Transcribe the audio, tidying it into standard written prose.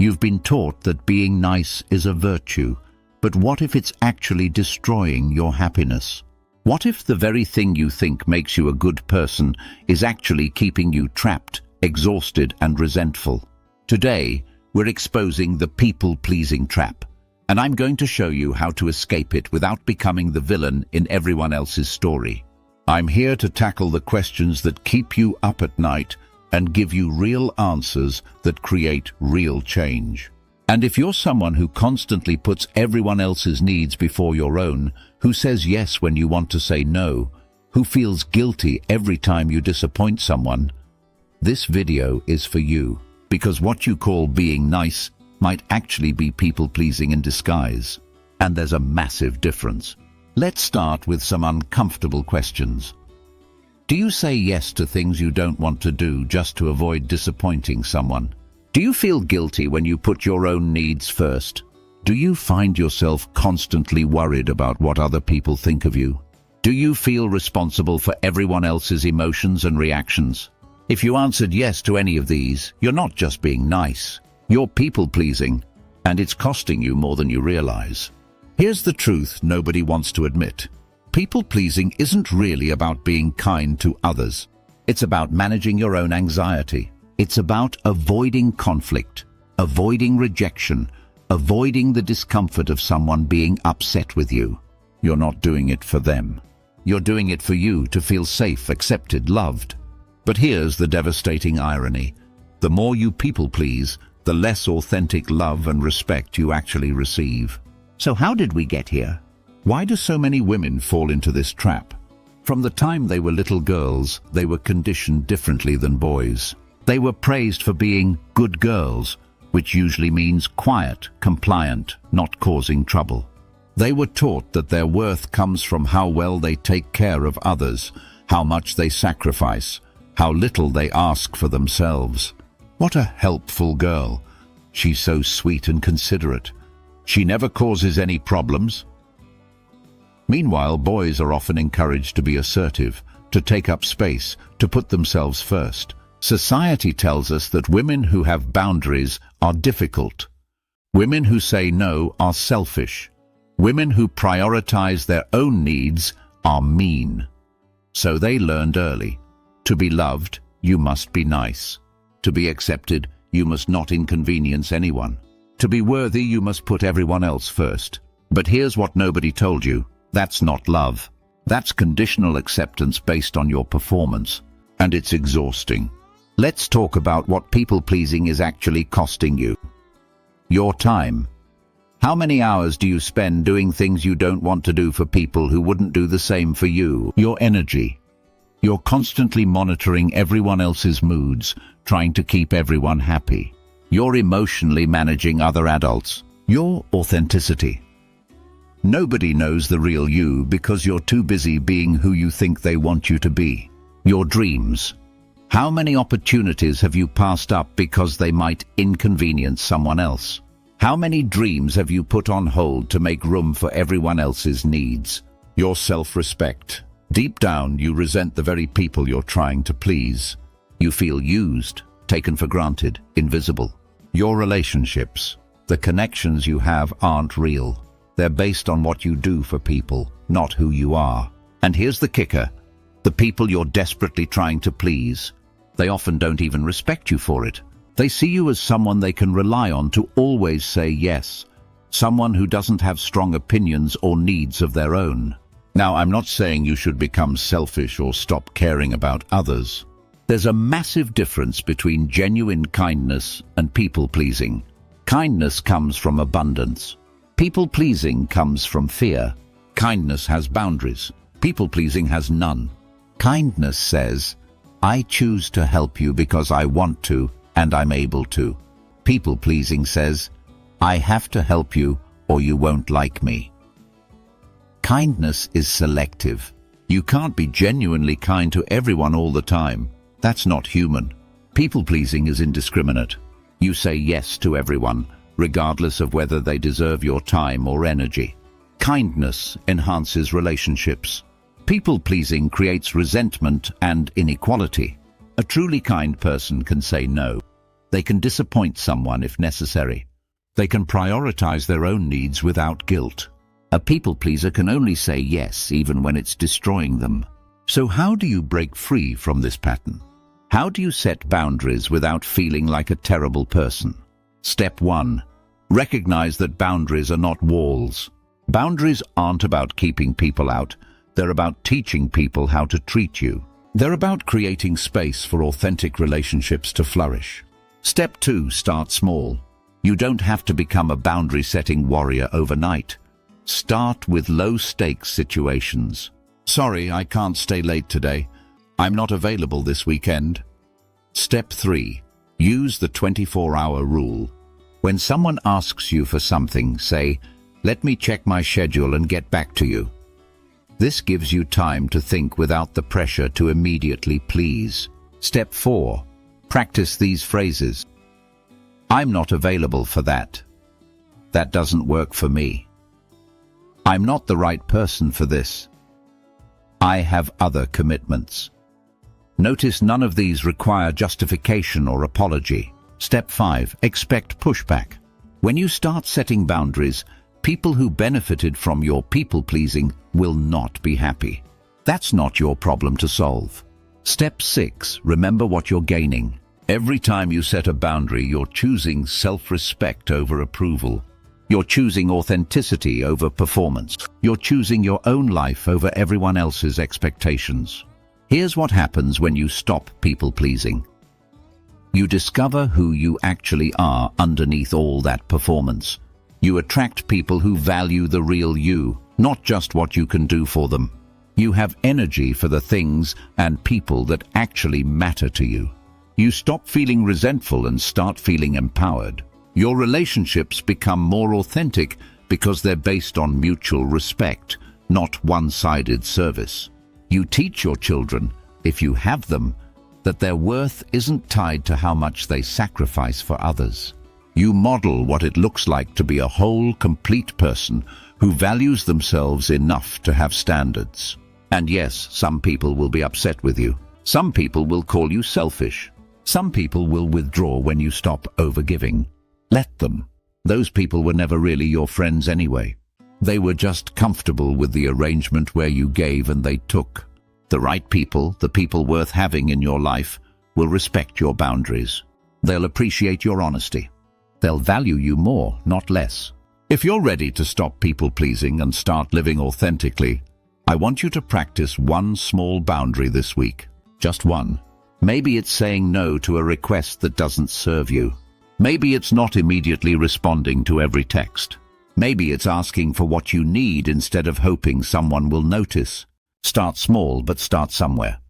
You've been taught that being nice is a virtue, but what if it's actually destroying your happiness? What if the very thing you think makes you a good person is actually keeping you trapped, exhausted, and resentful? Today, we're exposing the people-pleasing trap, and I'm going to show you how to escape it without becoming the villain in everyone else's story. I'm here to tackle the questions that keep you up at night and give you real answers that create real change. And if you're someone who constantly puts everyone else's needs before your own, who says yes when you want to say no, who feels guilty every time you disappoint someone, this video is for you, because what you call being nice might actually be people-pleasing in disguise. And there's a massive difference. Let's start with some uncomfortable questions. Do you say yes to things you don't want to do just to avoid disappointing someone? Do you feel guilty when you put your own needs first? Do you find yourself constantly worried about what other people think of you? Do you feel responsible for everyone else's emotions and reactions? If you answered yes to any of these, you're not just being nice. You're people-pleasing, and it's costing you more than you realize. Here's the truth nobody wants to admit. People-pleasing isn't really about being kind to others. It's about managing your own anxiety. It's about avoiding conflict, avoiding rejection, avoiding the discomfort of someone being upset with you. You're not doing it for them. You're doing it for you to feel safe, accepted, loved. But here's the devastating irony. The more you people-please, the less authentic love and respect you actually receive. So how did we get here? Why do so many women fall into this trap? From the time they were little girls, they were conditioned differently than boys. They were praised for being good girls, which usually means quiet, compliant, not causing trouble. They were taught that their worth comes from how well they take care of others, how much they sacrifice, how little they ask for themselves. What a helpful girl. She's so sweet and considerate. She never causes any problems. Meanwhile, boys are often encouraged to be assertive, to take up space, to put themselves first. Society tells us that women who have boundaries are difficult. Women who say no are selfish. Women who prioritize their own needs are mean. So they learned early. To be loved, you must be nice. To be accepted, you must not inconvenience anyone. To be worthy, you must put everyone else first. But here's what nobody told you. That's not love. That's conditional acceptance based on your performance. And it's exhausting. Let's talk about what people-pleasing is actually costing you. Your time. How many hours do you spend doing things you don't want to do for people who wouldn't do the same for you? Your energy. You're constantly monitoring everyone else's moods, trying to keep everyone happy. You're emotionally managing other adults. Your authenticity. Nobody knows the real you because you're too busy being who you think they want you to be. Your dreams. How many opportunities have you passed up because they might inconvenience someone else? How many dreams have you put on hold to make room for everyone else's needs? Your self-respect. Deep down, you resent the very people you're trying to please. You feel used, taken for granted, invisible. Your relationships. The connections you have aren't real. They're based on what you do for people, not who you are. And here's the kicker. The people you're desperately trying to please, they often don't even respect you for it. They see you as someone they can rely on to always say yes, someone who doesn't have strong opinions or needs of their own. Now, I'm not saying you should become selfish or stop caring about others. There's a massive difference between genuine kindness and people-pleasing. Kindness comes from abundance. People-pleasing comes from fear. Kindness has boundaries. People-pleasing has none. Kindness says, I choose to help you because I want to and I'm able to. People-pleasing says, I have to help you or you won't like me. Kindness is selective. You can't be genuinely kind to everyone all the time. That's not human. People-pleasing is indiscriminate. You say yes to everyone, regardless of whether they deserve your time or energy. Kindness enhances relationships. People-pleasing creates resentment and inequality. A truly kind person can say no. They can disappoint someone if necessary. They can prioritize their own needs without guilt. A people pleaser can only say yes even when it's destroying them. So how do you break free from this pattern? How do you set boundaries without feeling like a terrible person? Step 1. Recognize that boundaries are not walls. Boundaries aren't about keeping people out. They're about teaching people how to treat you. They're about creating space for authentic relationships to flourish. Step 2. Start small. You don't have to become a boundary-setting warrior overnight. Start with low-stakes situations. Sorry, I can't stay late today. I'm not available this weekend. Step 3. Use the 24-hour rule. When someone asks you for something, say, "Let me check my schedule and get back to you." This gives you time to think without the pressure to immediately please. Step 4. Practice these phrases. I'm not available for that. That doesn't work for me. I'm not the right person for this. I have other commitments. Notice none of these require justification or apology. Step 5. Expect pushback. When you start setting boundaries, people who benefited from your people-pleasing will not be happy. That's not your problem to solve. Step 6. Remember what you're gaining. Every time you set a boundary, you're choosing self-respect over approval. You're choosing authenticity over performance. You're choosing your own life over everyone else's expectations. Here's what happens when you stop people-pleasing. You discover who you actually are underneath all that performance. You attract people who value the real you, not just what you can do for them. You have energy for the things and people that actually matter to you. You stop feeling resentful and start feeling empowered. Your relationships become more authentic because they're based on mutual respect, not one-sided service. You teach your children, if you have them, that their worth isn't tied to how much they sacrifice for others. You model what it looks like to be a whole, complete person who values themselves enough to have standards. And yes, some people will be upset with you. Some people will call you selfish. Some people will withdraw when you stop overgiving. Let them. Those people were never really your friends anyway. They were just comfortable with the arrangement where you gave and they took. The right people, the people worth having in your life, will respect your boundaries. They'll appreciate your honesty. They'll value you more, not less. If you're ready to stop people-pleasing and start living authentically, I want you to practice one small boundary this week. Just one. Maybe it's saying no to a request that doesn't serve you. Maybe it's not immediately responding to every text. Maybe it's asking for what you need instead of hoping someone will notice. Start small, but start somewhere.